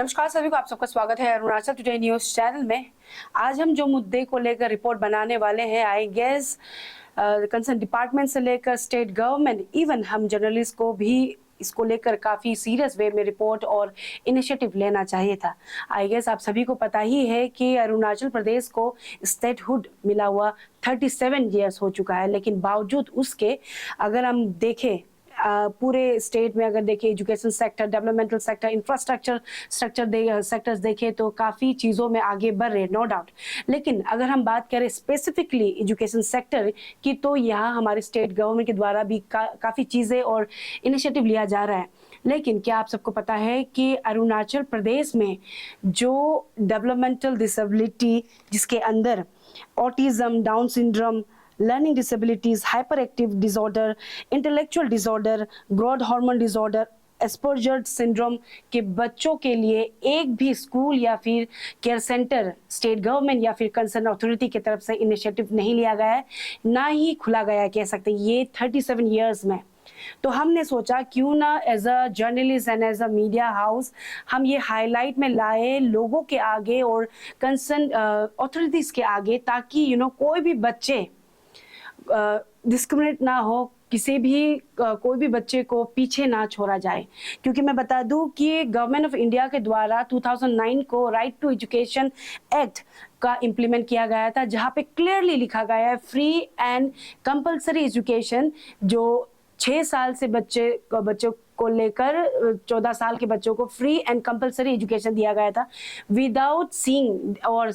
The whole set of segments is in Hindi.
नमस्कार सभी को, आप सबका स्वागत है अरुणाचल टुडे न्यूज चैनल में। आज हम जो मुद्दे को लेकर रिपोर्ट बनाने वाले हैं, आई गेस कंसर्न डिपार्टमेंट से लेकर स्टेट गवर्नमेंट, इवन हम जर्नलिस्ट को भी इसको लेकर काफ़ी सीरियस वे में रिपोर्ट और इनिशिएटिव लेना चाहिए था। आई गेस आप सभी को पता ही है कि अरुणाचल प्रदेश को स्टेटहुड मिला हुआ 37 ईयर्स हो चुका है, लेकिन बावजूद उसके अगर हम देखें पूरे स्टेट में, अगर देखें education sector, developmental sector, infrastructure sectors देखें तो काफ़ी चीज़ों में आगे बढ़ रहे, नो डाउट। लेकिन अगर हम बात करें स्पेसिफिकली एजुकेशन सेक्टर की, तो यहाँ हमारे स्टेट गवर्नमेंट के द्वारा भी काफ़ी चीज़ें और इनिशिएटिव लिया जा रहा है। लेकिन क्या आप सबको पता है कि अरुणाचल प्रदेश में जो डेवलपमेंटल डिसेबिलिटी, जिसके अंदर autism, down syndrome, learning disabilities, hyper active disorder, intellectual disorder, growth hormone disorder, Asperger syndrome के बच्चों के लिए एक भी स्कूल या फिर केयर सेंटर स्टेट गवर्नमेंट या फिर कंसर्न अथॉरिटी की तरफ से इनिशिएटिव नहीं लिया गया है, ना ही खुला गया कह सकते हैं ये 37 ईयर्स में। तो हमने सोचा क्यों ना as a journalist and as a media house हम ये हाईलाइट में लाए लोगों के आगे और कंसर्न अथॉरिटीज के आगे, ताकि कोई भी बच्चे डिस्क्रिमिनेट ना हो, किसी भी कोई भी बच्चे को पीछे ना छोड़ा जाए। क्योंकि मैं बता दूं कि गवर्नमेंट ऑफ इंडिया के द्वारा 2009 को राइट टू एजुकेशन एक्ट का इम्प्लीमेंट किया गया था, जहां पे क्लियरली लिखा गया है फ्री एंड कंपलसरी एजुकेशन, जो 6 साल से बच्चों को लेकर 14 साल के बच्चों को फ्री एंड कंपलसरी एजुकेशन दिया गया था, विदाउट सीइंग और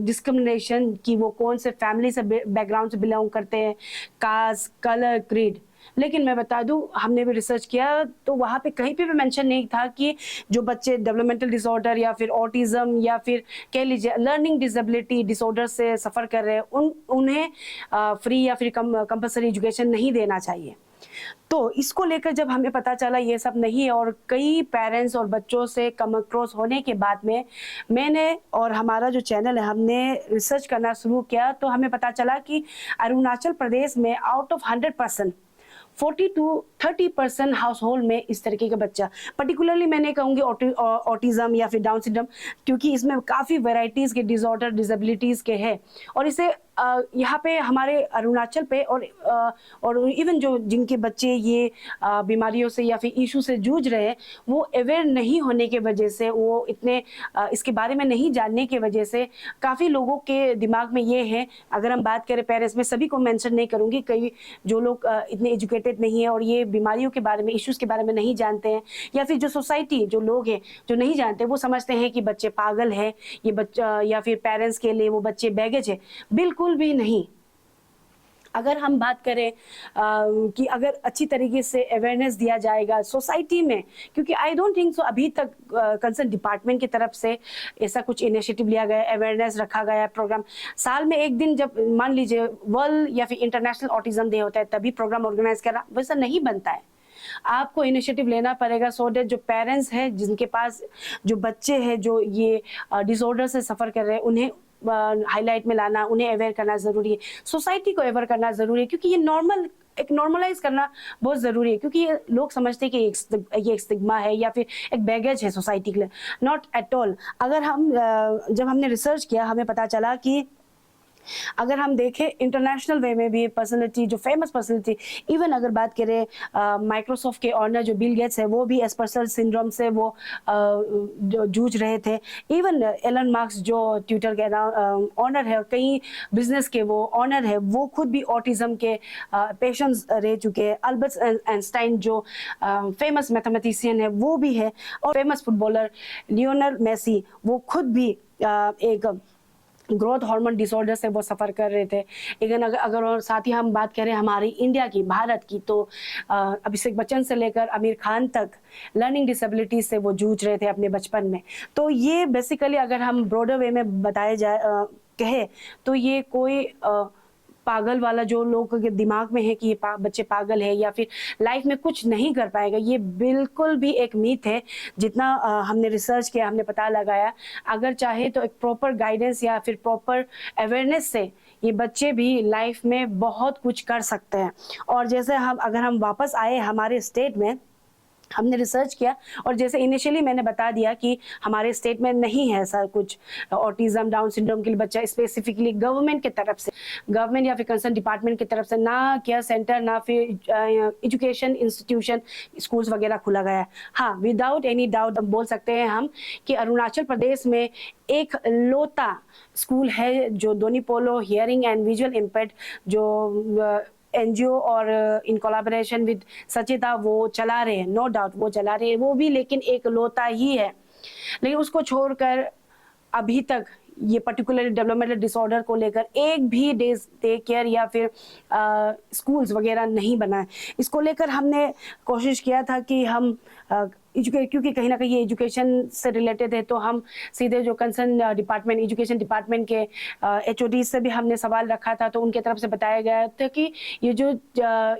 डिस्क्रिमिनेशन कि वो कौन से फैमिली से बैकग्राउंड से बिलोंग करते हैं, कास्ट, कलर, क्रीड। लेकिन मैं बता दूं, हमने भी रिसर्च किया तो वहाँ पे कहीं पे भी मेंशन नहीं था कि जो बच्चे डेवलपमेंटल डिसऑर्डर या फिर ऑटिज्म या फिर कह लीजिए लर्निंग डिसेबिलिटी डिसऑर्डर से सफ़र कर रहे हैं उन्हें फ्री या फिर कंपलसरी एजुकेशन नहीं देना चाहिए। तो इसको लेकर जब हमें पता चला ये सब नहीं है और कई पेरेंट्स और बच्चों से कम अक्रॉस होने के बाद में मैंने और हमारा जो चैनल है, हमने रिसर्च करना शुरू किया, तो हमें पता चला कि अरुणाचल प्रदेश में out of 100% 40 to 30% house hold में इस तरीके का बच्चा, पर्टिकुलरली मैंने कहूँगी ऑटिज्म या फिर डाउन सिंड्रोम, क्योंकि इसमें काफ़ी वेराइटीज़ के डिसऑर्डर डिसेबिलिटीज़ के हैं और इसे यहाँ पे हमारे अरुणाचल पे और इवन जो जिनके बच्चे ये बीमारियों से या फिर इशू से जूझ रहे हैं, वो अवेयर नहीं होने के वजह से, वो इतने इसके बारे में नहीं जानने की वजह से काफ़ी लोगों के दिमाग में ये है, अगर हम बात करें पेरेंट्स में, सभी को मेंशन नहीं करूँगी, कई जो लोग इतने एजुकेटेड नहीं है और ये बीमारियों के बारे में, इश्यूज़ के बारे में नहीं जानते हैं, या फिर जो सोसाइटी, जो लोग हैं जो नहीं जानते, वो समझते हैं कि बच्चे पागल है, ये बच्चा, या फिर पेरेंट्स के लिए वो बच्चे बैगेज है। बिल्कुल भी नहीं। अगर हम बात करें कि अगर अच्छी तरीके से अवेयरनेस दिया जाएगा सोसाइटी में, क्योंकि आई डोंट थिंक सो अभी तक कंसर्न डिपार्टमेंट की तरफ से ऐसा कुछ इनिशिएटिव लिया गया, अवेयरनेस रखा गया प्रोग्राम। साल में एक दिन, जब मान लीजिए वर्ल्ड या फिर इंटरनेशनल ऑटिज्म डे होता है, तभी प्रोग्राम ऑर्गेनाइज करना, वैसा नहीं बनता है। आपको इनिशिएटिव लेना पड़ेगा सो दैट जो पेरेंट्स हैं, जिनके पास जो बच्चे हैं जो ये डिसऑर्डर से सफ़र कर रहे हैं, उन्हें हाईलाइट में लाना, उन्हें अवेयर करना ज़रूरी है, सोसाइटी को अवेयर करना ज़रूरी है, क्योंकि ये नॉर्मलाइज करना बहुत ज़रूरी है। क्योंकि ये लोग समझते हैं कि ये एक स्टिग्मा है या फिर एक बैगेज है सोसाइटी के लिए, नॉट एट ऑल। अगर हम जब हमने रिसर्च किया, हमें पता चला कि अगर हम देखें इंटरनेशनल वे में भी पर्सनैलिटी, जो फेमस पर्सनैलिटी, इवन अगर बात करें माइक्रोसॉफ्ट के ऑनर जो बिल गेट्स है, वो भी एस्पर्जर सिंड्रोम से वो जूझ रहे थे। इवन एलन मार्क्स जो ट्विटर के ऑनर है, कई बिजनेस के वो ऑनर है, वो खुद भी ऑटिज्म के पेशेंट्स रह चुके हैं। अल्बर्ट आइंस्टाइन जो फेमस मैथमेटिशियन है, वो भी है, और फेमस फुटबॉलर लियोनेल मेसी, वो खुद भी एक ग्रोथ हार्मोन डिसऑर्डर से वो सफ़र कर रहे थे। लेकिन अगर और साथ ही हम बात करें हमारी इंडिया की, भारत की, तो अभिषेक बच्चन से लेकर आमिर खान तक लर्निंग डिसेबिलिटीज से वो जूझ रहे थे अपने बचपन में। तो ये बेसिकली अगर हम ब्रॉडर वे में बताए जाए कहे, तो ये कोई पागल वाला जो लोगों के दिमाग में है कि ये बच्चे पागल है या फिर लाइफ में कुछ नहीं कर पाएगा, ये बिल्कुल भी एक मीथ है। जितना हमने रिसर्च किया, हमने पता लगाया, अगर चाहे तो एक प्रॉपर गाइडेंस या फिर प्रॉपर अवेयरनेस से ये बच्चे भी लाइफ में बहुत कुछ कर सकते हैं। और जैसे अगर हम वापस आए हमारे स्टेट में, हमने रिसर्च किया और जैसे इनिशियली मैंने बता दिया कि हमारे स्टेट में नहीं है ऐसा कुछ ऑटिज्म डाउन सिंड्रोम के लिए बच्चा स्पेसिफिकली गवर्नमेंट की तरफ से, गवर्नमेंट या फिर कंसर्न डिपार्टमेंट की तरफ से ना केयर सेंटर ना फिर एजुकेशन इंस्टीट्यूशन स्कूल्स वगैरह खुला गया है। हाँ, विदाउट एनी डाउट बोल सकते हैं हम कि अरुणाचल प्रदेश में एक लौता स्कूल है जो दोनीपोलो हियरिंग एंड विजुअल इम्पेयर्ड जो एनजीओ और इन कोलैबोरेशन विद सचेता वो चला रहे हैं, नो डाउट वो चला रहे हैं, वो भी लेकिन एक लौता ही है। लेकिन उसको छोड़कर अभी तक ये पर्टिकुलर डेवलपमेंटल डिसऑर्डर को लेकर एक भी डे केयर या फिर स्कूल्स वगैरह नहीं बना है। इसको लेकर हमने कोशिश किया था कि हम क्योंकि कहीं ना कहीं ये एजुकेशन से रिलेटेड है, तो हम सीधे जो कंसर्न डिपार्टमेंट एजुकेशन डिपार्टमेंट के HOD से भी हमने सवाल रखा था, तो उनके तरफ से बताया गया था कि ये जो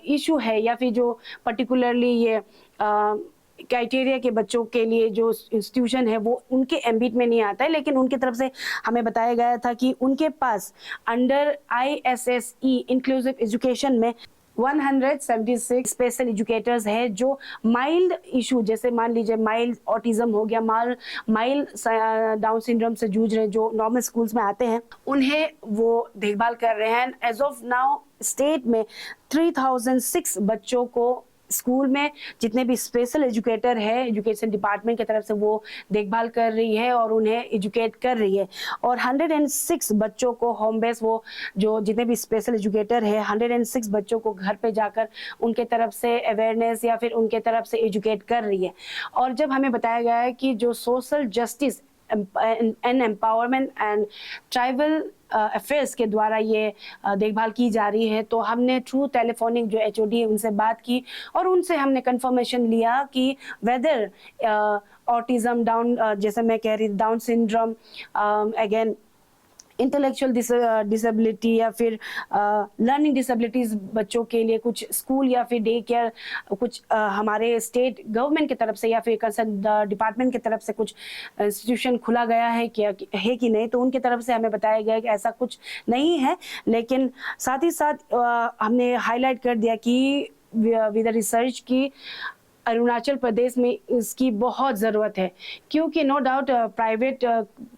इशू है या फिर जो पर्टिकुलरली ये क्राइटेरिया के बच्चों के लिए जो इंस्टीट्यूशन है वो उनके एम्बिट में नहीं आता है, लेकिन उनकी तरफ से हमें बताया गया था कि उनके पास अंडर ISSE इंक्लूसिव एजुकेशन में 176 स्पेशल एजुकेटर्स है जो माइल्ड इशू, जैसे मान लीजिए माइल्ड ऑटिज्म हो गया, माइल्ड डाउन सिंड्रोम से जूझ रहे जो नॉर्मल स्कूल्स में आते हैं, उन्हें वो देखभाल कर रहे हैं। एज ऑफ नाउ स्टेट में 3006 बच्चों को स्कूल में जितने भी स्पेशल एजुकेटर है एजुकेशन डिपार्टमेंट की तरफ से वो देखभाल कर रही है और उन्हें एजुकेट कर रही है। और 106 बच्चों को होम बेस वो जो जितने भी स्पेशल एजुकेटर है 106 बच्चों को घर पे जाकर उनके तरफ से अवेयरनेस या फिर उनके तरफ से एजुकेट कर रही है। और जब हमें बताया गया है कि जो social justice and empowerment and tribal affairs के द्वारा ये देखभाल की जा रही है, तो हमने थ्रू टेलीफोनिक जो HOD है उनसे बात की और उनसे हमने कंफर्मेशन लिया कि वेदर ऑटिज्म डाउन जैसे मैं कह रही down syndrome again intellectual disability या फिर लर्निंग डिसेबिलिटीज बच्चों के लिए कुछ स्कूल या फिर डे केयर कुछ हमारे स्टेट गवर्नमेंट की तरफ से या फिर कंसर्न डिपार्टमेंट की तरफ से कुछ इंस्टीट्यूशन खुला गया है क्या है कि नहीं, तो उनकी तरफ से हमें बताया गया कि ऐसा कुछ नहीं है। लेकिन साथ ही साथ हमने हाईलाइट कर दिया कि विद रिसर्च की अरुणाचल प्रदेश में इसकी बहुत ज़रूरत है, क्योंकि नो डाउट प्राइवेट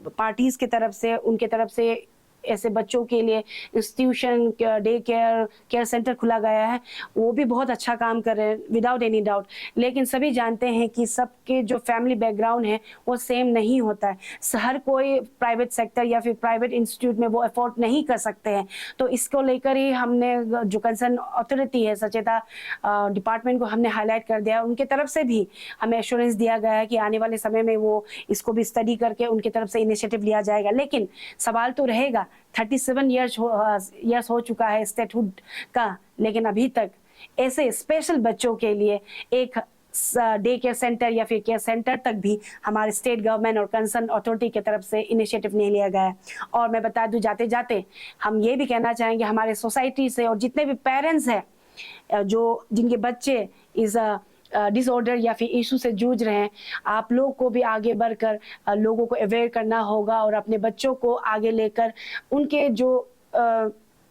पार्टीज़ की तरफ से उनके तरफ से ऐसे बच्चों के लिए इंस्टीट्यूशन डे केयर सेंटर खुला गया है, वो भी बहुत अच्छा काम कर रहे हैं विदाउट एनी डाउट। लेकिन सभी जानते हैं कि सबके जो फैमिली बैकग्राउंड है वो सेम नहीं होता है, हर कोई प्राइवेट सेक्टर या फिर प्राइवेट इंस्टीट्यूट में वो अफोर्ड नहीं कर सकते हैं। तो इसको लेकर ही हमने जो कंसर्न अथॉरिटी है सचेता डिपार्टमेंट को हमने हाईलाइट कर दिया, उनके तरफ से भी हमें एश्योरेंस दिया गया है कि आने वाले समय में वो इसको भी स्टडी करके उनकी तरफ से इनिशिएटिव लिया जाएगा। लेकिन सवाल तो रहेगा 37 ईयर्स हो चुका है स्टेटहुड का, लेकिन अभी तक ऐसे स्पेशल बच्चों के लिए एक डे केयर सेंटर या फिर केयर सेंटर तक भी हमारे स्टेट गवर्नमेंट और कंसर्न अथॉरिटी की तरफ से इनिशिएटिव नहीं लिया गया है। और मैं बता दूं जाते जाते हम ये भी कहना चाहेंगे हमारे सोसाइटी से और जितने भी पेरेंट्स हैं जो जिनके बच्चे इस डिसऑर्डर या फिर इशू से जूझ रहे हैं, आप लोग को भी आगे बढ़कर लोगों को अवेयर करना होगा और अपने बच्चों को आगे लेकर उनके जो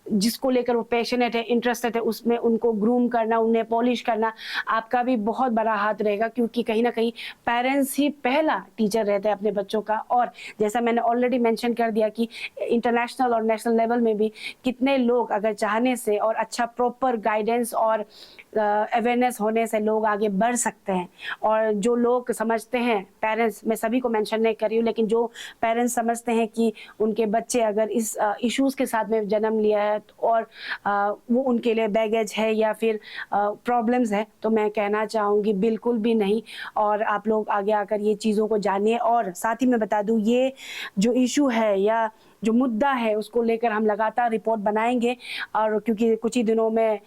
जिसको लेकर वो पैशनेट है इंटरेस्टेड है उसमें उनको ग्रूम करना, उन्हें पॉलिश करना आपका भी बहुत बड़ा हाथ रहेगा, क्योंकि कहीं ना कहीं पेरेंट्स ही पहला टीचर रहते हैं अपने बच्चों का। और जैसा मैंने ऑलरेडी मेंशन कर दिया कि इंटरनेशनल और नेशनल लेवल में भी कितने लोग अगर चाहने से और अच्छा प्रॉपर गाइडेंस और अवेयरनेस होने से लोग आगे बढ़ सकते हैं। और जो लोग समझते हैं पेरेंट्स, मैं सभी को मेंशन नहीं कर रही हूँ, लेकिन जो पेरेंट्स समझते हैं कि उनके बच्चे अगर इस इश्यूज के साथ में जन्म लिया है और वो उनके लिए बैगेज है या फिर प्रॉब्लम्स है, तो मैं कहना चाहूँगी बिल्कुल भी नहीं। और आप लोग आगे आकर ये चीज़ों को जानिए। और साथ ही मैं बता दूँ ये जो इशू है या जो मुद्दा है उसको लेकर हम लगातार रिपोर्ट बनाएंगे। और क्योंकि कुछ ही दिनों में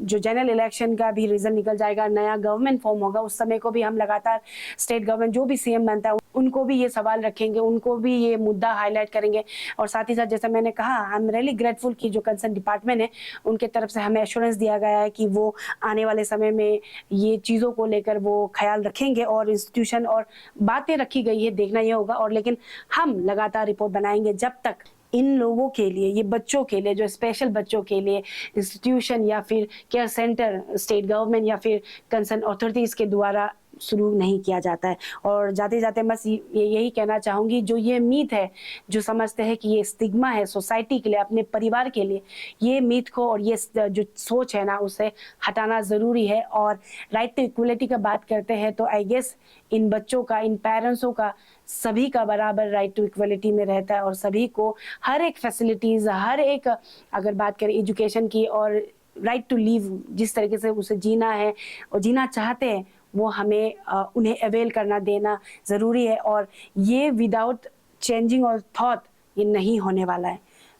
जो जनरल इलेक्शन का भी रिजल्ट निकल जाएगा, नया गवर्नमेंट फॉर्म होगा, उस समय को भी हम लगातार स्टेट गवर्नमेंट जो भी CM बनता है उनको भी ये सवाल रखेंगे, उनको भी ये मुद्दा हाईलाइट करेंगे। और साथ ही साथ जैसा मैंने कहा आई एम रियली ग्रेटफुल कि जो कंसर्न डिपार्टमेंट है उनके तरफ से हमें एश्योरेंस दिया गया है कि वो आने वाले समय में ये चीज़ों को लेकर वो ख्याल रखेंगे और इंस्टीट्यूशन और बातें रखी गई है देखना ये होगा। और लेकिन हम लगातार रिपोर्ट बनाएंगे जब तक इन लोगों के लिए, ये बच्चों के लिए, जो स्पेशल बच्चों के लिए इंस्टीट्यूशन या फिर केयर सेंटर स्टेट गवर्नमेंट या फिर कंसर्न अथॉरिटीज़ के द्वारा शुरू नहीं किया जाता है। और जाते जाते बस यही कहना चाहूँगी, जो ये मीथ है, जो समझते हैं कि ये स्टिग्मा है सोसाइटी के लिए, अपने परिवार के लिए, ये मीथ को और ये जो सोच है ना, उसे हटाना ज़रूरी है। और राइट टू इक्वलिटी का बात करते हैं तो आई गेस इन बच्चों का, इन पेरेंट्सों का, सभी का बराबर राइट टू इक्वलिटी में रहता है और सभी को हर एक फैसिलिटीज़, हर एक, अगर बात करें एजुकेशन की और राइट टू लिव, जिस तरीके से उसे जीना है और जीना चाहते हैं, वो हमें उन्हें अवेल करना देना ज़रूरी है। और ये विदाउट चेंजिंग और थॉट ये नहीं होने वाला है।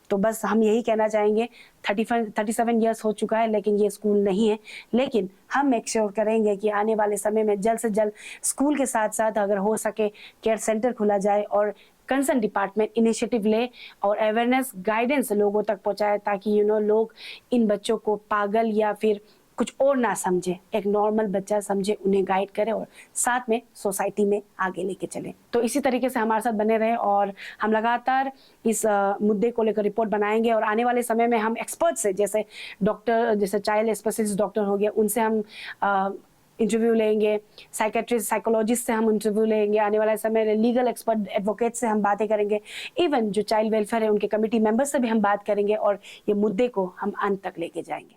तो बस हम यही कहना चाहेंगे, 37 ईयर्स हो चुका है लेकिन ये स्कूल नहीं है, लेकिन हम मेक श्योर करेंगे कि आने वाले समय में जल्द से जल्द स्कूल के साथ साथ अगर हो सके केयर सेंटर खुला जाए और कंसर्न डिपार्टमेंट इनिशिएटिव ले और अवेयरनेस गाइडेंस लोगों तक पहुंचाए, ताकि लोग इन बच्चों को पागल या फिर कुछ और ना समझे, एक नॉर्मल बच्चा समझे, उन्हें गाइड करे और साथ में सोसाइटी में आगे लेके चले। तो इसी तरीके से हमारे साथ बने रहे और हम लगातार इस मुद्दे को लेकर रिपोर्ट बनाएंगे और आने वाले समय में हम एक्सपर्ट से, जैसे डॉक्टर, जैसे चाइल्ड स्पेशलिस्ट डॉक्टर हो गया, उनसे हम इंटरव्यू लेंगे, साइकेट्रिस्ट, साइकोलॉजिस्ट से हम इंटरव्यू लेंगे, आने वाले समय में लीगल एक्सपर्ट, एडवोकेट से हम बातें करेंगे, इवन जो चाइल्ड वेलफेयर है उनके कमेटी मेंबर से भी हम बात करेंगे और ये मुद्दे को हम अंत तक लेके जाएंगे।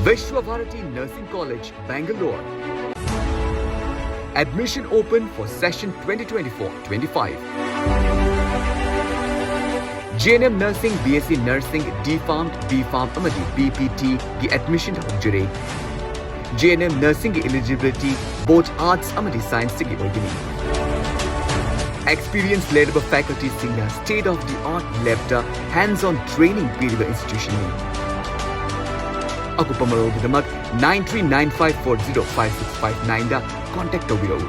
Vishwavarati Nursing College, Bangalore. Admission open for session 2024-25. JNM Nursing, BSc Nursing, D-Pharm, B-Pharm amadi BPT की admission होजरे। JNM Nursing की eligibility both arts amadi science की होगी। Experience led by faculty senior state of the art lab hands-on training period institution में। Aku pemerintah 9395405659 दा contact tawiro.